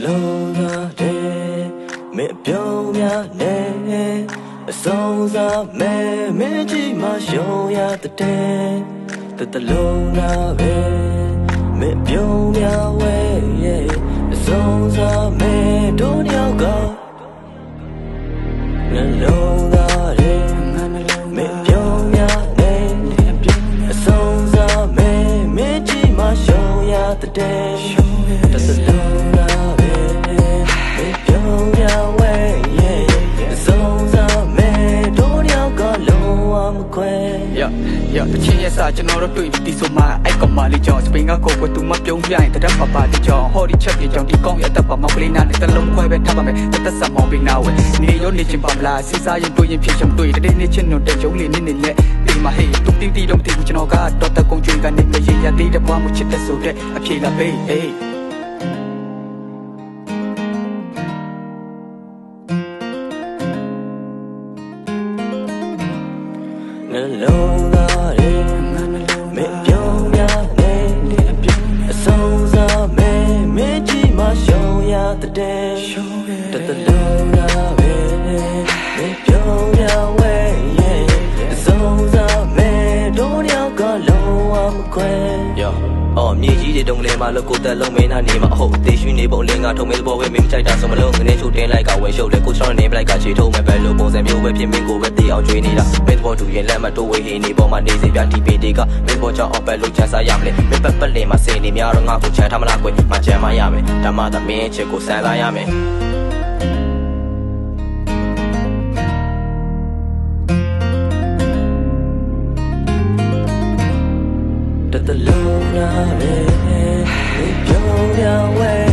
လုံးသားတဲ့မင်းပြုံးများနဲ့အဆုံးစားမဲ့မင်းကြီးမှရှုံးရတဲ့တလုံးသားပဲမင်းပြုံးများဝဲအဆုံးစားမဲ့တို့ယောက်ကနှလုံးသားတဲ့မင်းပြုံးများနဲ့အဆုံးစားမဲ့မင်းကြီးမှရှုံးရတဲ့တချင်းရဲ့စာကျွန်တော်တို့တွေ့ပြီးဒီဆိုမှအဲ့ကောင်မလေးကြောင့်စပင်ကကိုယ်ကသူမပြုံးပြရင်တရက်ပပတီကြောင့်ဟော်ဒီချက်ပြေကြောင့်ဒီကောင်ရဲ့အသက်ပါမောက်ကလေးနာနဲ့တလုံးခွဲပဲထားပါမယ်တက်ဆက်မောင်းပြီးနာဝဲနေရောနေချင်းပါမလားစဉ်းစားရင်တွေ့ရင်ဖြစ်ချင်တွေ့တဲ့နေ့ချင်းတို့တဲ့ရုံးလေးနေနဲ့ဒီမှာဟေးတူတီတီတော့မသိဘူးကျွန်တော်ကတော့တကုံကျွေးကနေမရေရသေးတဲ့ဘွားမှုချစ်တဲ့ဆိုတဲ့အဖြေလာပေးဟေးနှလုံးသားရဲ့မင်းပြုံးများနဲ့အဆုံးစားမဲ့မင်းကြီးမှရှုံးရတဲ့လုံးသားပဲမင်းပြုံးများဝဲအဆုံးစားမဲ့တို့ယောက်ကလုံးဝမခွဲအော်မြေကြီးတွေတုံးလဲမှာလို့ကိုတက်လုံးမင်းနာနေမှာအဟုတ်အသေးရွှေနေပုံလင်းကထုံမင်းသဘောပဲမင်းမကြိုက်တာဆိုမလို့ငနေချိုတင်းလိုက်ကဝဲရှုပ်လဲကိုချောင်းနေပလိုက်ကခြေထုံးမဲ့ပဲလို့ပုံစံမျိုးပဲဖြစ်မင်းကိုပဲတေးအောင်ကျွေးနေတာမင်းသဘောတူရင်လက်မတိုးဝေးဟင်းနေပေါ်မှာနေစီပြတီပေတွေကမင်းဘောကြောင့်အောက်ပဲလို့ချမ်းစားရမလဲမင်းပတ်လင်မှာစင်နေများတော့ငါ့ကိုချမ်းထားမလားကွမချမ်းမရမယ်ဓမ္မသမင်းချစ်ကိုဆန်လာရမယ်တလုံးသားပဲပြုံးရဝဲ